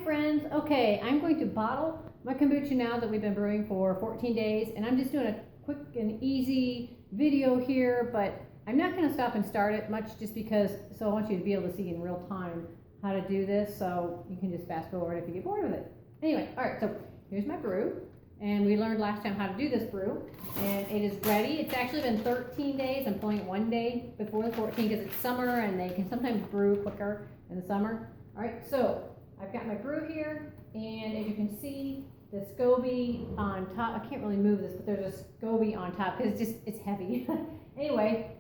friends. Okay, I'm going to bottle my kombucha now that we've been brewing for 14 days, and I'm just doing a quick and easy video here, but I'm not going to stop and start it much just because, so I want you to be able to see in real time how to do this, so you can just fast forward if you get bored with it. Anyway, alright, so here's my brew, and we learned last time how to do this brew, and it is ready. It's actually been 13 days. I'm pulling it one day before the 14 because it's summer, and they can sometimes brew quicker in the summer. Alright, so I've got my brew here, and as you can see, the SCOBY on top, I can't really move this, but there's a SCOBY on top because it's heavy. Anyway,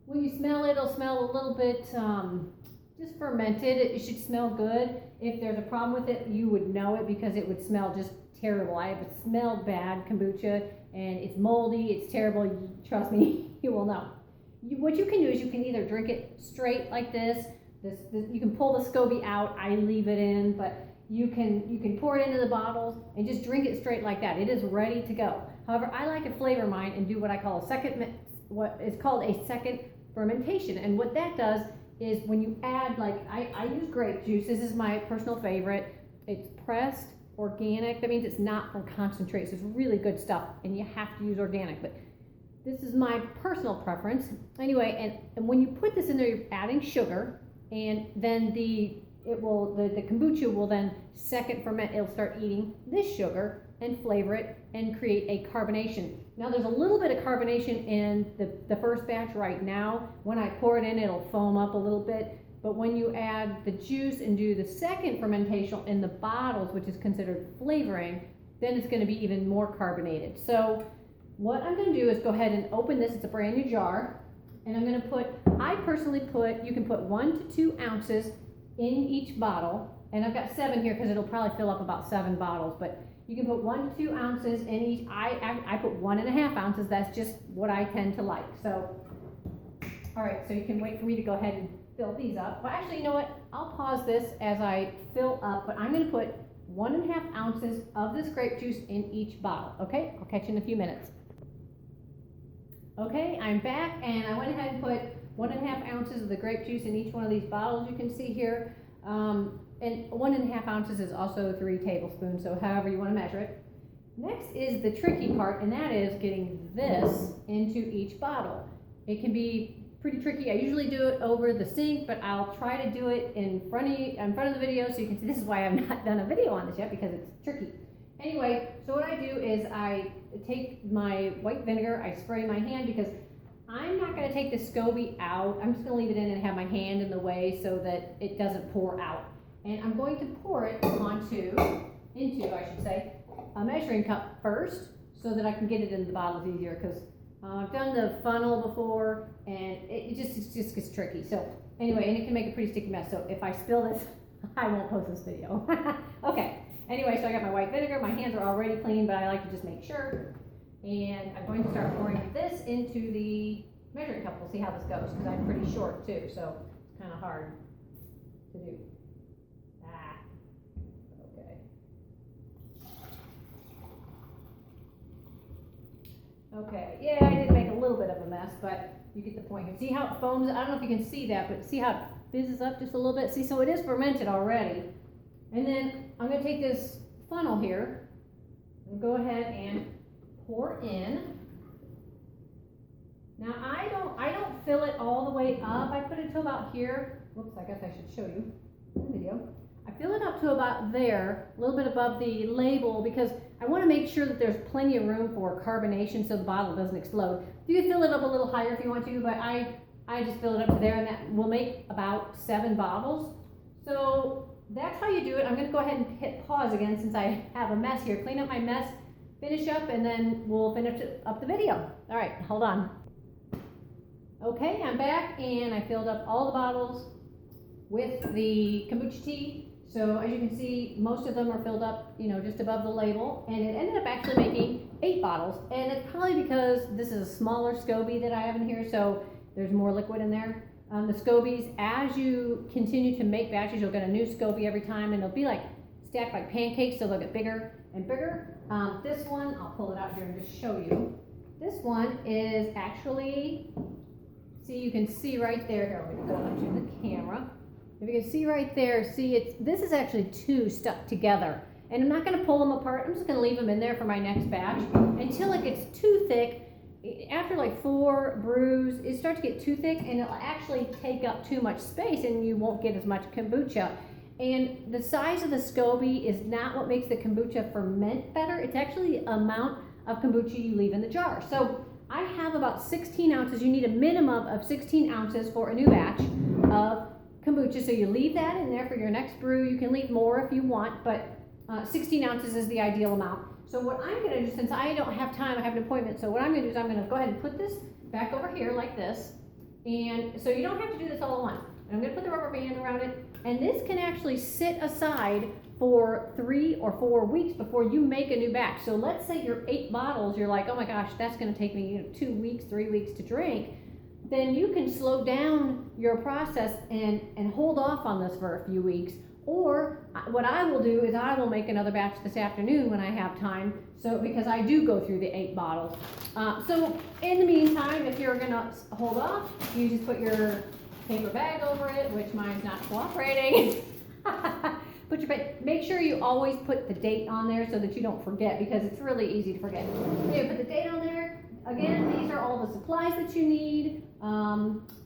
when you smell it, it'll smell a little bit just fermented. It should smell good. If there's a problem with it, you would know it because it would smell just terrible. I have smelled bad kombucha, and it's moldy, it's terrible. Trust me, you will know. What you can do is you can either drink it straight like this. You can pull the SCOBY out. I leave it in, but you can pour it into the bottles and just drink it straight like that. It is ready to go. However, I like to flavor mine and do what I call what is called a second fermentation. And what that does is when you add, like I use grape juice. This is my personal favorite. It's pressed organic. That means it's not from concentrates. It's really good stuff, and you have to use organic. But this is my personal preference. Anyway, and when you put this in there, you're adding sugar. And then the kombucha will then second ferment. It'll start eating this sugar and flavor it and create a carbonation. Now there's a little bit of carbonation in the first batch right now. When I pour it in, it'll foam up a little bit. But when you add the juice and do the second fermentation in the bottles, which is considered flavoring, then it's going to be even more carbonated. So what I'm going to do is go ahead and open this. It's a brand new jar. And I'm going to I personally you can put 1 to 2 ounces in each bottle. And I've got 7 here because it'll probably fill up about 7 bottles. But you can put 1 to 2 ounces in each. I put 1.5 ounces. That's just what I tend to like. So, all right, so you can wait for me to go ahead and fill these up. Well, actually, you know what? I'll pause this as I fill up. But I'm going to put 1.5 ounces of this grape juice in each bottle. Okay? I'll catch you in a few minutes. Okay, I'm back, and I went ahead and put 1.5 ounces of the grape juice in each one of these bottles you can see here. And 1.5 ounces is also 3 tablespoons, so however you want to measure it. Next is the tricky part, and that is getting this into each bottle. It can be pretty tricky. I usually do it over the sink, but I'll try to do it in front of the video so you can see. This is why I've not done a video on this yet, because it's tricky. Anyway, so what I do is I take my white vinegar, I spray my hand because I'm not going to take the SCOBY out. I'm just going to leave it in and have my hand in the way so that it doesn't pour out. And I'm going to pour it into a measuring cup first so that I can get it into the bottles easier, because I've done the funnel before and it just gets tricky. So anyway, and it can make a pretty sticky mess. So if I spill this, I won't post this video. Okay. Anyway, so I got my white vinegar. My hands are already clean, but I like to just make sure. And I'm going to start pouring this into the measuring cup. We'll see how this goes, because I'm pretty short too, so it's kind of hard to do. Okay. Okay, yeah, I did make a little bit of a mess, but you get the point. See how it foams? I don't know if you can see that, but see how it fizzes up just a little bit? See, so it is fermented already. And then I'm going to take this funnel here and go ahead and pour in. Now I don't fill it all the way up. I put it to about here. Whoops, I guess I should show you in the video. I fill it up to about there, a little bit above the label, because I want to make sure that there's plenty of room for carbonation so the bottle doesn't explode. You can fill it up a little higher if you want to, but I just fill it up to there, and that will make about 7 bottles. So that's how you do it. I'm going to go ahead and hit pause again since I have a mess here. Clean up my mess, finish up, and then we'll finish up the video. All right, hold on. Okay, I'm back, and I filled up all the bottles with the kombucha tea. So as you can see, most of them are filled up, just above the label, and it ended up actually making 8 bottles. And it's probably because this is a smaller SCOBY that I have in here, so there's more liquid in there. The SCOBYs, as you continue to make batches, you'll get a new SCOBY every time, and they'll be like stacked like pancakes, so they'll get bigger and bigger. This one, I'll pull it out here and just show you. This one is actually, see, you can see right there. Here, let me go up to the camera. If you can see right there, see this is actually 2 stuck together. And I'm not gonna pull them apart, I'm just gonna leave them in there for my next batch until it gets too thick. After like 4 brews, it starts to get too thick and it'll actually take up too much space and you won't get as much kombucha. And the size of the SCOBY is not what makes the kombucha ferment better, it's actually the amount of kombucha you leave in the jar. So I have about 16 ounces, you need a minimum of 16 ounces for a new batch of kombucha. So you leave that in there for your next brew, you can leave more if you want, but 16 ounces is the ideal amount. So what I'm gonna do, since I don't have time, I have an appointment, so what I'm gonna do is I'm gonna go ahead and put this back over here like this. And so you don't have to do this all at once. And I'm gonna put the rubber band around it, and this can actually sit aside for 3 or 4 weeks before you make a new batch. So let's say your 8 bottles, you're like, oh my gosh, that's gonna take me 2 weeks, 3 weeks to drink. Then you can slow down your process and hold off on this for a few weeks. Or what I will do is I will make another batch this afternoon when I have time, so because I do go through the 8 bottles. So in the meantime, if you're gonna hold off, you just put your paper bag over it, which mine's not cooperating. Make sure you always put the date on there so that you don't forget, because it's really easy to forget. So put the date on there. Again, these are all the supplies that you need.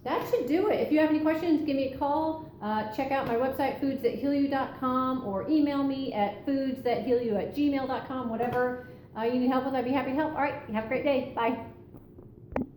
That should do it. If you have any questions, give me a call. Check out my website, foodsthathealyou.com, or email me at foodsthathealyou@gmail.com. Whatever you need help with, I'd be happy to help. All right, have a great day. Bye.